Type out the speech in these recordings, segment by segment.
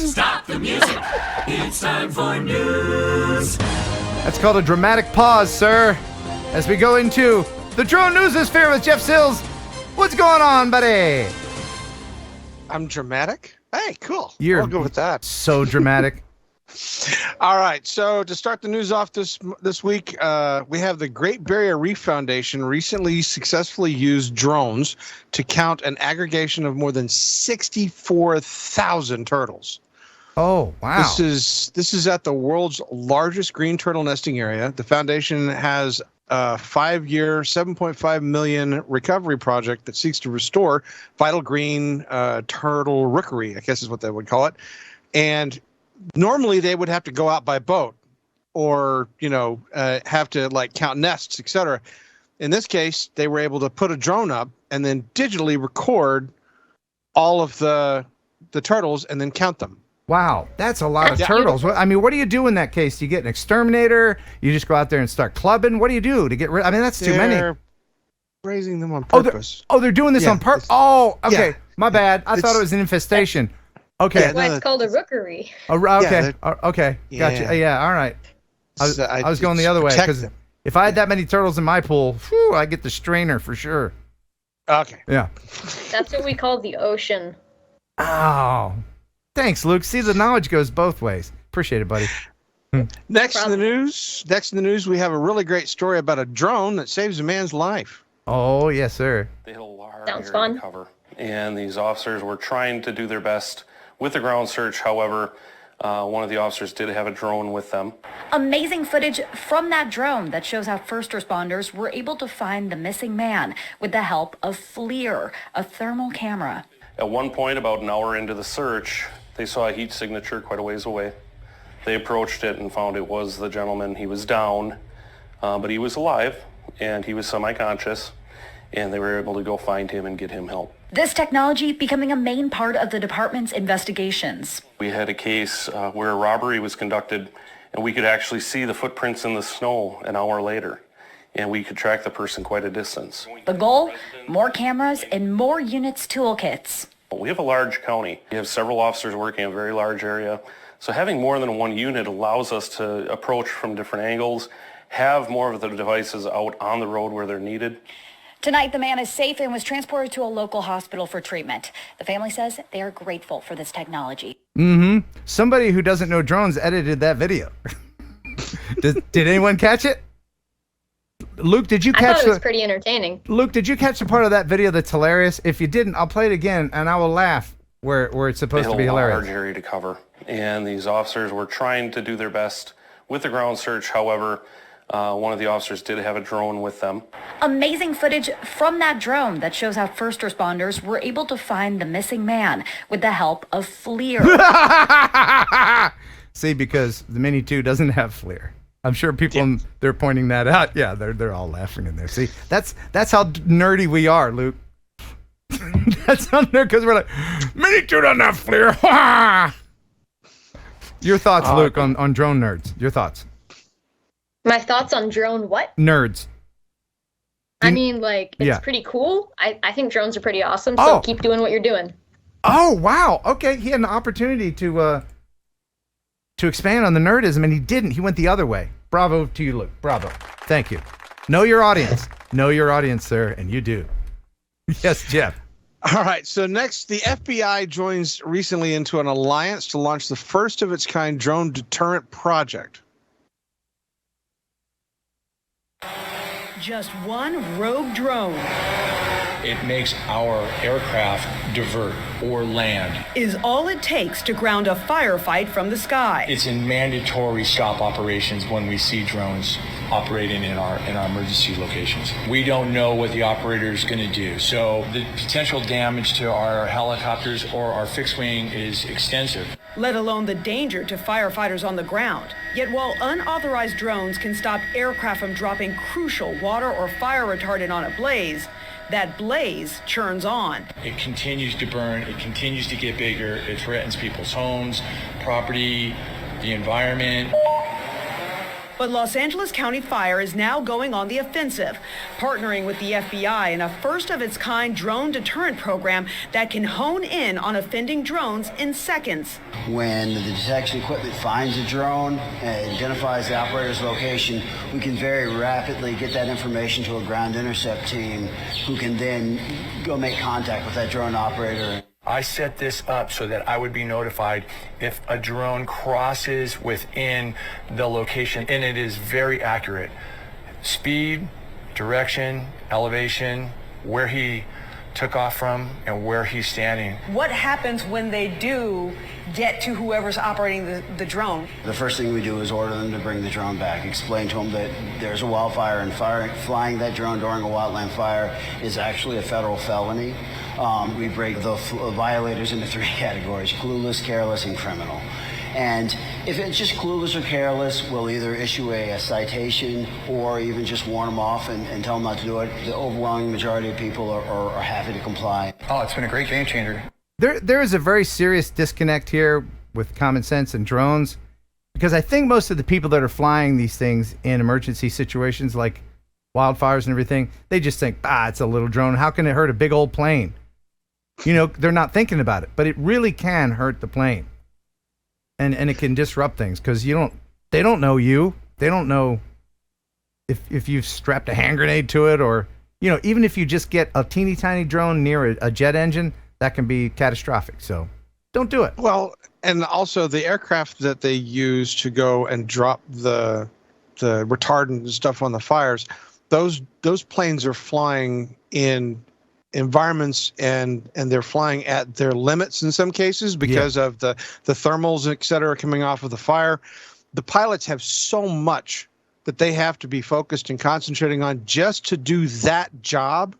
news! Stop the music. It's time for news. That's called a dramatic pause, sir. As we go into the drone newsosphere with Jeff Sills. What's going on, buddy? I'm dramatic? Hey, cool. You're I'll go with that. So dramatic. All right. So to start the news off this week, we have the Great Barrier Reef Foundation recently successfully used drones to count an aggregation of more than 64,000 turtles. Oh, wow. This is at the world's largest green turtle nesting area. The foundation has a 5-year, $7.5 million recovery project that seeks to restore vital green turtle rookery, I guess is what they would call it. And normally they would have to go out by boat or, have to like count nests, etc. In this case, they were able to put a drone up and then digitally record all of the turtles and then count them. Wow, that's a lot of turtles. I mean, what do you do in that case? Do you get an exterminator? You just go out there and start clubbing? What do you do to get rid? I mean, that's too many. They're raising them on purpose. They're doing this on purpose? Oh, okay. Yeah. My bad. I thought it was an infestation. Okay. That's why it's called a rookery. Okay. Okay. Gotcha. Yeah. All right. I was going the other way because if I had that many turtles in my pool, I'd get the strainer for sure. Okay. Yeah. That's what we call the ocean. Oh. Thanks, Luke. See, the knowledge goes both ways. Appreciate it, buddy. Next in the news, we have a really great story about a drone that saves a man's life. Oh, yes, sir. They hit a large Sounds area fun. to cover, and these officers were trying to do their best with the ground search. However, one of the officers did have a drone with them. Amazing footage from that drone that shows how first responders were able to find the missing man with the help of FLIR, a thermal camera. At one point, about an hour into the search, they saw a heat signature quite a ways away. They approached it and found it was the gentleman. He was down, but he was alive, and he was semi-conscious, and they were able to go find him and get him help. This technology becoming a main part of the department's investigations. We had a case where a robbery was conducted, and we could actually see the footprints in the snow an hour later, and we could track the person quite a distance. The goal? More cameras and more units toolkits. We have a large county. We have several officers working in a very large area. So having more than one unit allows us to approach from different angles, have more of the devices out on the road where they're needed. Tonight, the man is safe and was transported to a local hospital for treatment. The family says they are grateful for this technology. Mm-hmm. Somebody who doesn't know drones edited that video. Did anyone catch it? Luke, did you catch I thought it was pretty entertaining. Luke, did you catch the part of that video that's hilarious? If you didn't, I'll play it again and I will laugh where it's supposed to be hilarious. Large area to cover, and these officers were trying to do their best with the ground search. However, one of the officers did have a drone with them. Amazing footage from that drone that shows how first responders were able to find the missing man with the help of FLIR. See, because the Mini 2 doesn't have FLIR. I'm sure people they're pointing that out. Yeah, they're all laughing in there. See, that's how nerdy we are, Luke. That's how nerd because we're like, Mini 2 doesn't have FLIR. Your thoughts, Luke, on drone nerds. Your thoughts. My thoughts on drone what? Nerds. I mean, like, it's pretty cool. I think drones are pretty awesome, so keep doing what you're doing. Oh, wow. Okay, he had an opportunity to expand on the nerdism, and he didn't. He went the other way. Bravo to you, Luke. Bravo. Thank you. Know your audience. Know your audience, sir, and you do. Yes, Jeff. All right, so next, the FBI joins recently into an alliance to launch the first of its kind drone deterrent project. Just one rogue drone It makes our aircraft divert or land. is all it takes to ground a firefight from the sky. It's in mandatory stop operations when we see drones operating in our emergency locations. We don't know what the operator is going to do. So the potential damage to our helicopters or our fixed wing is extensive. Let alone the danger to firefighters on the ground. Yet while unauthorized drones can stop aircraft from dropping crucial water or fire retardant on a blaze, that blaze churns on. It continues to burn. It continues to get bigger. It threatens people's homes, property, the environment. But Los Angeles County Fire is now going on the offensive, partnering with the FBI in a first-of-its-kind drone deterrent program that can hone in on offending drones in seconds. When the detection equipment finds a drone and identifies the operator's location, we can very rapidly get that information to a ground intercept team who can then go make contact with that drone operator. I set this up so that I would be notified if a drone crosses within the location, and it is very accurate. Speed, direction, elevation, where he took off from, and where he's standing. What happens when they do get to whoever's operating the drone? The first thing we do is order them to bring the drone back, explain to them that there's a wildfire and flying that drone during a wildland fire is actually a federal felony. We break the violators into 3 categories: clueless, careless, and criminal. And if it's just clueless or careless, we'll either issue a citation or even just warn them off and tell them not to do it. The overwhelming majority of people are happy to comply. Oh, it's been a great game changer. There is a very serious disconnect here with common sense and drones, because I think most of the people that are flying these things in emergency situations like wildfires and everything, they just think, it's a little drone. How can it hurt a big old plane? You know, they're not thinking about it, but it really can hurt the plane. And it can disrupt things because they don't know you. They don't know if you've strapped a hand grenade to it, or, even if you just get a teeny tiny drone near a jet engine, that can be catastrophic. So don't do it. Well, and also the aircraft that they use to go and drop the retardant and stuff on the fires, those planes are flying in environments and they're flying at their limits in some cases because of the thermals, et cetera, coming off of the fire. The pilots have so much that they have to be focused and concentrating on just to do that job,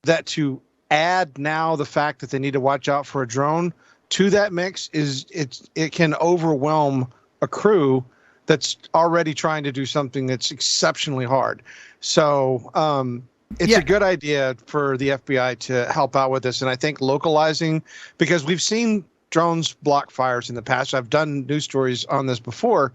that to add now the fact that they need to watch out for a drone to that mix it can overwhelm a crew that's already trying to do something that's exceptionally hard. So it's a good idea for the FBI to help out with this. And I think localizing, because we've seen drones block fires in the past. I've done news stories on this before,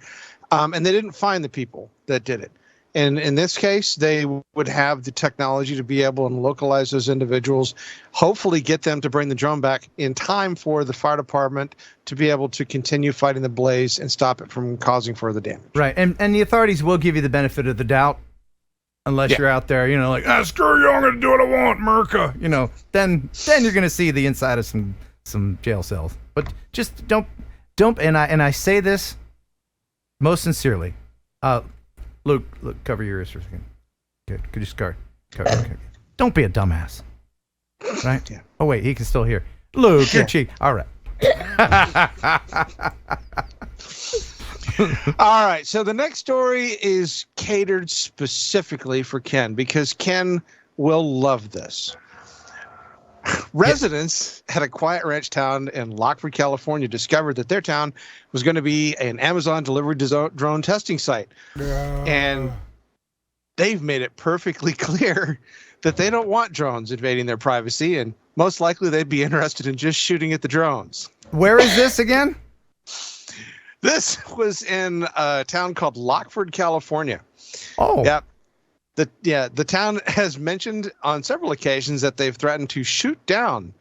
and they didn't find the people that did it. And in this case, they would have the technology to be able to localize those individuals, hopefully get them to bring the drone back in time for the fire department to be able to continue fighting the blaze and stop it from causing further damage. Right. And the authorities will give you the benefit of the doubt. Unless you're out there, like, screw you, I'm going to do what I want, Merca. Then you're going to see the inside of some jail cells. But just don't. And I say this most sincerely. Luke, cover your ears for a second. Could you just cover? Okay. Don't be a dumbass. Right? Yeah. Oh wait, he can still hear. Luke, you're cheap. All right. All right, so the next story is catered specifically for Ken, because Ken will love this. Residents at a quiet ranch town in Lockford, California, discovered that their town was going to be an Amazon delivery drone testing site. And they've made it perfectly clear that they don't want drones invading their privacy, and most likely they'd be interested in just shooting at the drones. Where is this again? This was in a town called Lockford, California. Oh. Yep. The town has mentioned on several occasions that they've threatened to shoot down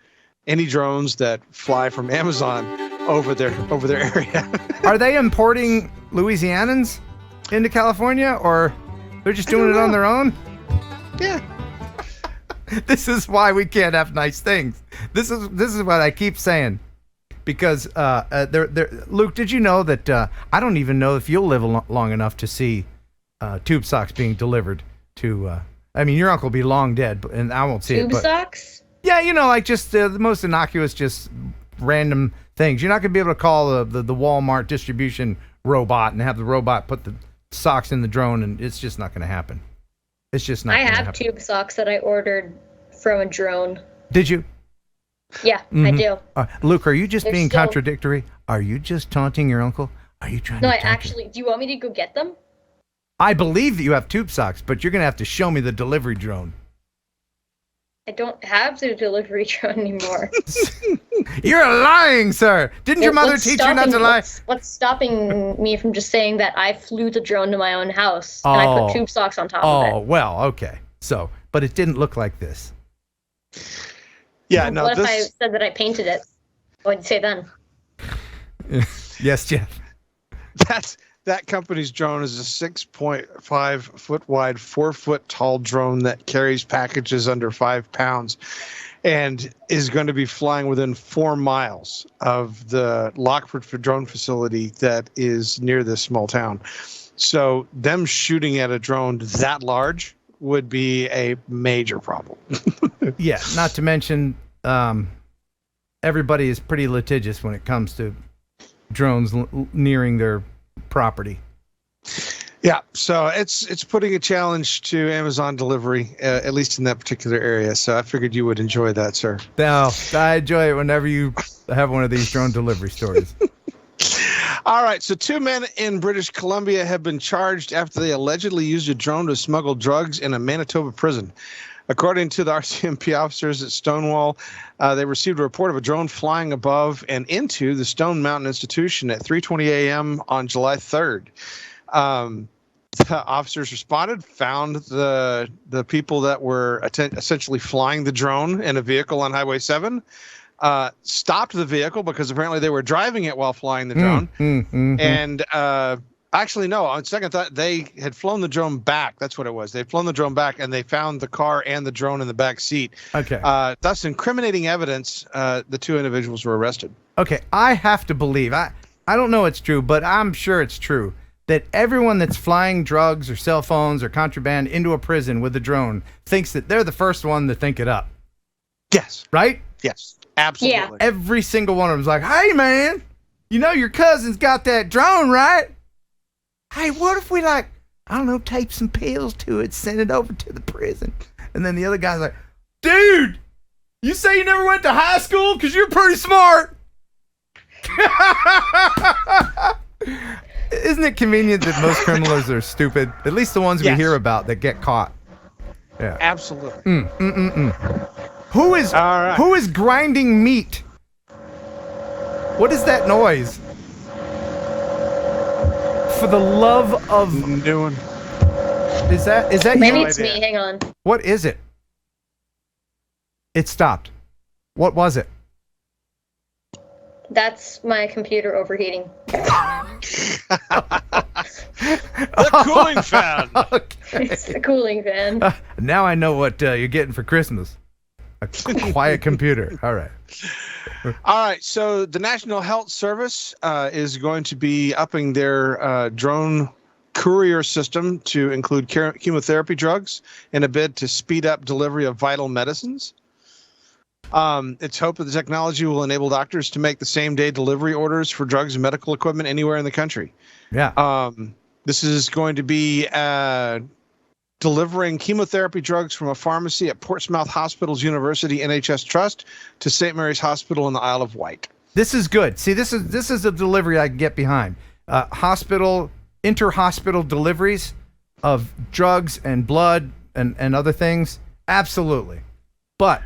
any drones that fly from Amazon over their area. Are they importing Louisianans into California, or they're just doing it on their own? Yeah. This is why we can't have nice things. This is what I keep saying. Because Luke, did you know that I don't even know if you'll live long enough to see tube socks being delivered to? I mean, your uncle will be long dead, and I won't see it. Tube socks? Yeah, like just the most innocuous, just random things. You're not gonna be able to call the Walmart distribution robot and have the robot put the socks in the drone, and it's just not gonna happen. It's just not. I have tube socks that I ordered from a drone. Did you? Yeah, I do. Luke, are you just being contradictory? Are you just taunting your uncle? Are you trying to No, do you want me to go get them? I believe that you have tube socks, but you're going to have to show me the delivery drone. I don't have the delivery drone anymore. You're lying, sir. Didn't your mother teach you not to lie? What's stopping me from just saying that I flew the drone to my own house and I put tube socks on top of it? Oh, well, okay. So, but it didn't look like this. Yeah, no. What if I said that I painted it? What would you say then? Yes, Jeff. That company's drone is a 6.5 foot wide, 4 foot tall drone that carries packages under 5 pounds and is going to be flying within 4 miles of the Lockford drone facility that is near this small town. So them shooting at a drone that large would be a major problem. Yeah, not to mention everybody is pretty litigious when it comes to drones nearing their property. Yeah, so it's putting a challenge to Amazon delivery, at least in that particular area. So I figured you would enjoy that, sir. No, I enjoy it whenever you have one of these drone delivery stories. All right, so 2 men in British Columbia have been charged after they allegedly used a drone to smuggle drugs in a Manitoba prison. According to the RCMP officers at Stonewall, they received a report of a drone flying above and into the Stone Mountain Institution at 3:20 a.m. on July 3rd. The officers responded, found the people that were essentially flying the drone in a vehicle on Highway 7, stopped the vehicle because apparently they were driving it while flying the drone. And actually, no, on second thought, they had flown the drone back. That's what it was. They'd flown the drone back, and they found the car and the drone in the back seat. Okay. Thus, incriminating evidence, the 2 individuals were arrested. Okay, I have to believe, I don't know it's true, but I'm sure it's true, that everyone that's flying drugs or cell phones or contraband into a prison with a drone thinks that they're the first one to think it up. Yes. Right? Yes. Absolutely. Yeah. Every single one of them's like, hey, man, you know your cousin's got that drone, right? Hey, what if we, like, I don't know, tape some pills to it, send it over to the prison? And then the other guy's like, dude, you say you never went to high school? Because you're pretty smart. Isn't it convenient that most criminals are stupid? At least the ones we hear about that get caught. Yeah. Absolutely. Who is grinding meat? What is that noise? For the love of doing. Is that Maybe you? it's me. Hang on. What is it? It stopped. What was it? That's my computer overheating. The cooling fan. Okay. It's the cooling fan. Now I know what you're getting for Christmas. A quiet computer. All right. All right. So the National Health Service is going to be upping their drone courier system to include chemotherapy drugs in a bid to speed up delivery of vital medicines. It's hoped that the technology will enable doctors to make the same-day delivery orders for drugs and medical equipment anywhere in the country. Yeah. This is going to be delivering chemotherapy drugs from a pharmacy at Portsmouth Hospitals University NHS Trust to St. Mary's Hospital in the Isle of Wight. This is good. See, this is a delivery I can get behind. Inter-hospital deliveries of drugs and blood and other things. Absolutely. But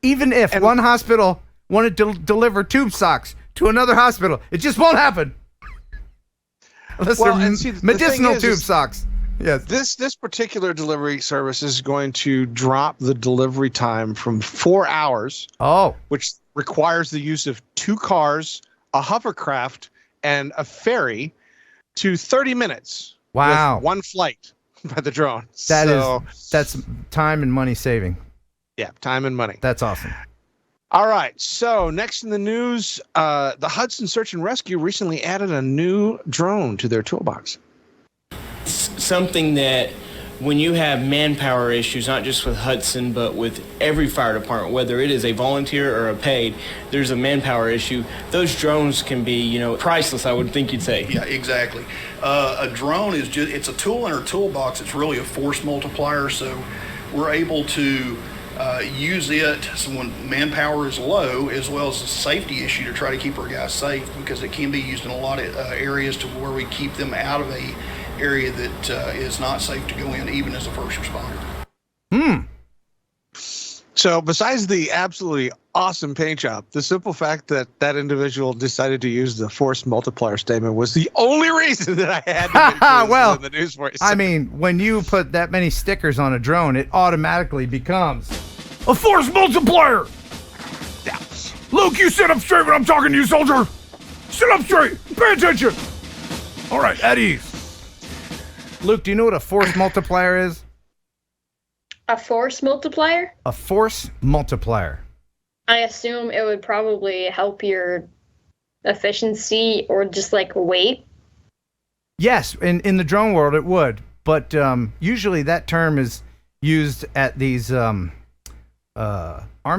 even if one hospital wanted to deliver tube socks to another hospital, it just won't happen. Unless they're medicinal tube socks. Yes. This particular delivery service is going to drop the delivery time from 4 hours, which requires the use of 2 cars, a hovercraft, and a ferry, to 30 minutes. Wow. With one flight by the drone. That's time and money saving. Yeah, time and money. That's awesome. All right. So next in the news, the Hudson Search and Rescue recently added a new drone to their toolbox. Something that when you have manpower issues, not just with Hudson, but with every fire department, whether it is a volunteer or a paid, there's a manpower issue. Those drones can be, priceless, I would think you'd say. Yeah, exactly. A drone is it's a tool in our toolbox. It's really a force multiplier. So we're able to use it when manpower is low, as well as a safety issue to try to keep our guys safe, because it can be used in a lot of areas to where we keep them out of a area that is not safe to go in, even as a first responder. So besides the absolutely awesome paint job, the simple fact that that individual decided to use the force multiplier statement was the only reason that I had to include well, in the news for you. I mean, when you put that many stickers on a drone, it automatically becomes a force multiplier. Yeah. Luke, you sit up straight when I'm talking to you, soldier. Sit up straight. Pay attention. All right, at ease. Luke, do you know what a force multiplier is? A force multiplier? A force multiplier. I assume it would probably help your efficiency or just like weight. Yes, in the drone world it would, but usually that term is used at these Army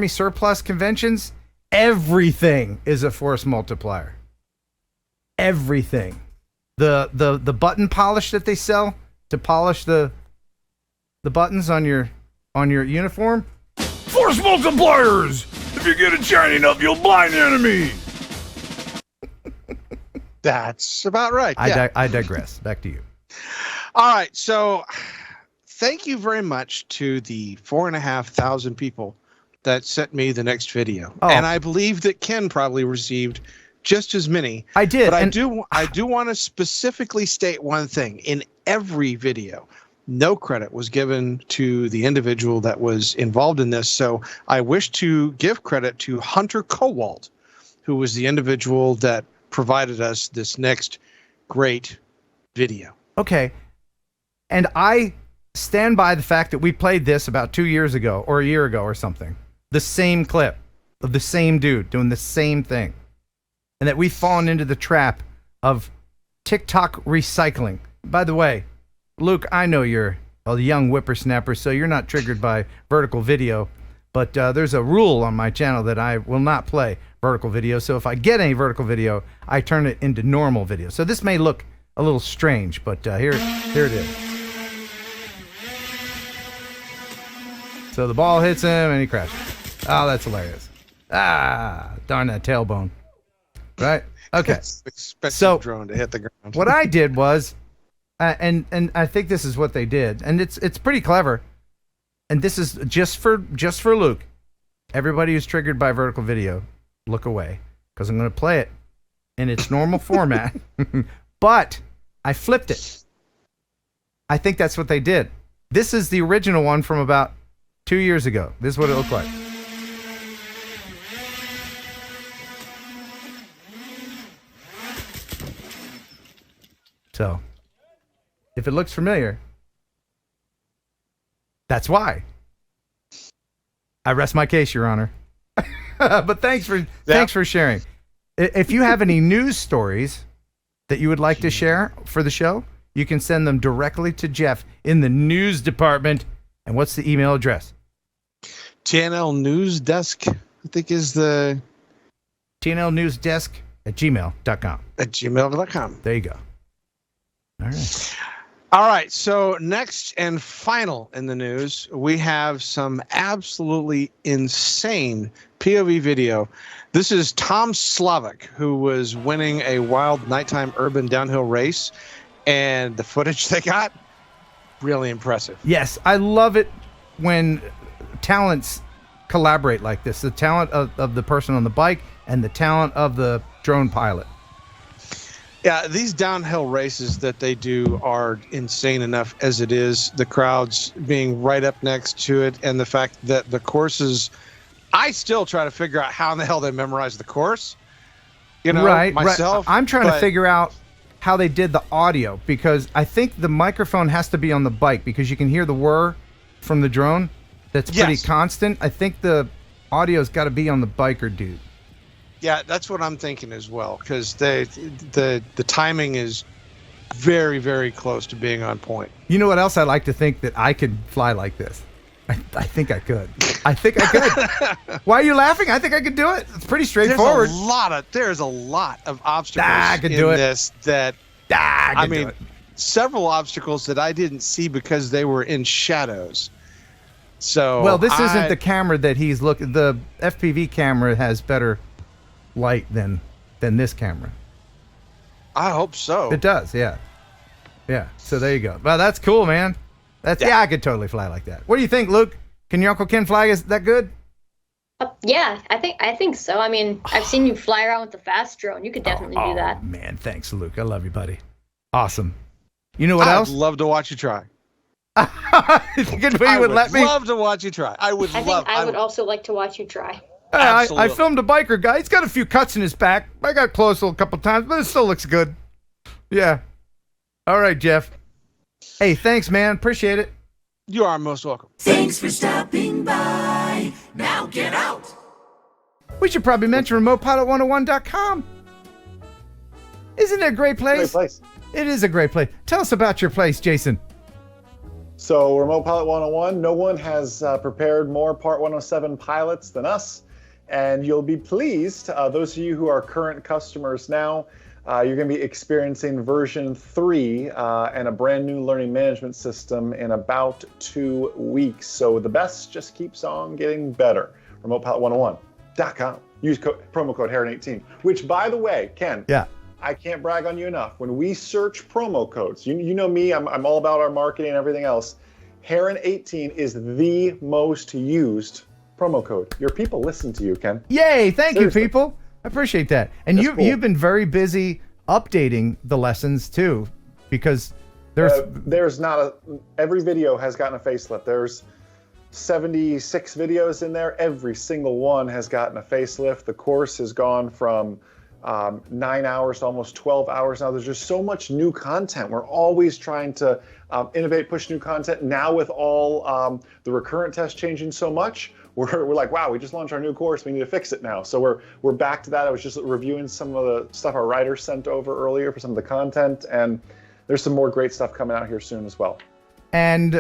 surplus conventions. Everything is a force multiplier. Everything. The button polish that they sell to polish the buttons on your uniform. Force multipliers! If you get it shiny enough, you'll blind the enemy. That's about right. Yeah. I digress. Back to you. All right. So thank you very much to the 4,500 people that sent me the next video. Oh. And I believe that Ken probably received just as many. I did. But I do want to specifically state one thing. In every video, no credit was given to the individual that was involved in this. So I wish to give credit to Hunter Kowalt, who was the individual that provided us this next great video. Okay. And I stand by the fact that we played this about 2 years ago or a year ago or something. The same clip of the same dude doing the same thing. And that we've fallen into the trap of TikTok recycling. By the way, Luke, I know you're a young whippersnapper, so you're not triggered by vertical video. But there's a rule on my channel that I will not play vertical video. So if I get any vertical video, I turn it into normal video. So this may look a little strange, but here it is. So the ball hits him and he crashes. Oh, that's hilarious. Ah, darn that tailbone. Right? Okay. So drone to hit the ground. What I did was, and I think this is what they did, and it's pretty clever. And this is just for Luke. Everybody who's triggered by vertical video, look away, because I'm going to play it in its normal format. But I flipped it. I think that's what they did. This is the original one from about 2 years ago. This is what it looked like. So, if it looks familiar, that's why. I rest my case, Your Honor. But thanks for sharing. If you have any news stories that you would like to share for the show, you can send them directly to Jeff in the news department. And what's the email address? TNL News Desk, I think, is the TNL News Desk at gmail.com. At gmail.com. There you go. All right. All right. So next and final in the news, we have some absolutely insane POV video. This is Tom Slavic, who was winning a wild nighttime urban downhill race, and the footage they got, really impressive. Yes, I love it when talents collaborate like this. The talent of the person on the bike and the talent of the drone pilot. Yeah, these downhill races that they do are insane enough as it is. The crowds being right up next to it, and the fact that the courses, I still try to figure out how in the hell they memorize the course. You know, myself. I'm trying to figure out how they did the audio, because I think the microphone has to be on the bike because you can hear the whir from the drone. That's pretty constant. I think the audio's got to be on the biker dude. Yeah, that's what I'm thinking as well, because the timing is very, very close to being on point. You know what else I like to think? That I could fly like this. I think I could. I think I could. Why are you laughing? I think I could do it. It's pretty straightforward. There's a lot of obstacles I could do in it. this that I mean, several obstacles that I didn't see because they were in shadows. So well, this isn't the camera that he's looking. The FPV camera has better light than this camera. I hope so. It does, yeah. So there you go. Well, that's cool, man. I could totally fly like that. What do you think, Luke? Can your Uncle Ken fly? Is that good? Yeah, I think so. I mean, I've seen you fly around with the fast drone. You could definitely do that. Oh, man. Thanks, Luke. I love you, buddy. Awesome. You know what else? I'd love to watch you try. You would let me? Love to watch you try. I would also like to watch you try. I filmed a biker guy. He's got a few cuts in his back. I got close a couple times, but it still looks good. Yeah. All right, Jeff. Hey, thanks, man. Appreciate it. You are most welcome. Thanks for stopping by. Now get out. We should probably mention RemotePilot101.com. Isn't it a great place? Great place. It is a great place. Tell us about your place, Jason. So, Remote Pilot 101, no one has prepared more Part 107 pilots than us. And you'll be pleased, those of you who are current customers now, you're going to be experiencing version 3 and a brand new learning management system in about 2 weeks. So the best just keeps on getting better. RemotePilot101.com. Use promo code Heron18, which, by the way, Ken, I can't brag on you enough. When we search promo codes, you know me, I'm all about our marketing and everything else. Heron18 is the most used promo code. Your people listen to you, Ken. Yay! Thank you, people. I appreciate that. And you've been very busy updating the lessons too, because there's not every video has gotten a facelift. There's 76 videos in there. Every single one has gotten a facelift. The course has gone from 9 hours to almost 12 hours now. There's just so much new content. We're always trying to innovate, push new content. Now with all the recurrent tests changing so much, we're like, wow, we just launched our new course. We need to fix it now. So we're back to that. I was just reviewing some of the stuff our writers sent over earlier for some of the content, and there's some more great stuff coming out here soon as well. And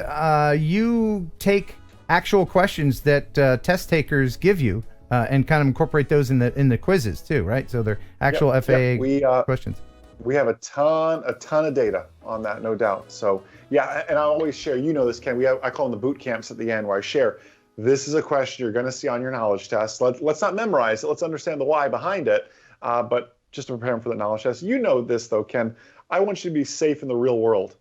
you take actual questions that test takers give you and kind of incorporate those in the quizzes too, right? So they're actual FAA questions. We have a ton of data on that, no doubt. So yeah, and I always share. You know this, Ken. I call them the boot camps at the end, where I share. This is a question you're going to see on your knowledge test. Let's not memorize it. Let's understand the why behind it. But just to prepare them for the knowledge test. You know this, though, Ken. I want you to be safe in the real world.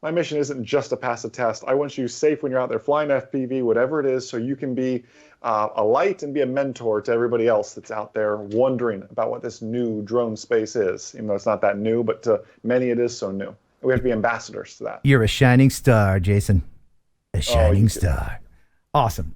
My mission isn't just to pass a test. I want you safe when you're out there flying FPV, whatever it is, so you can be a light and be a mentor to everybody else that's out there wondering about what this new drone space is. Even though it's not that new, but to many it is so new. We have to be ambassadors to that. You're a shining star, Jason. A shining star. Awesome.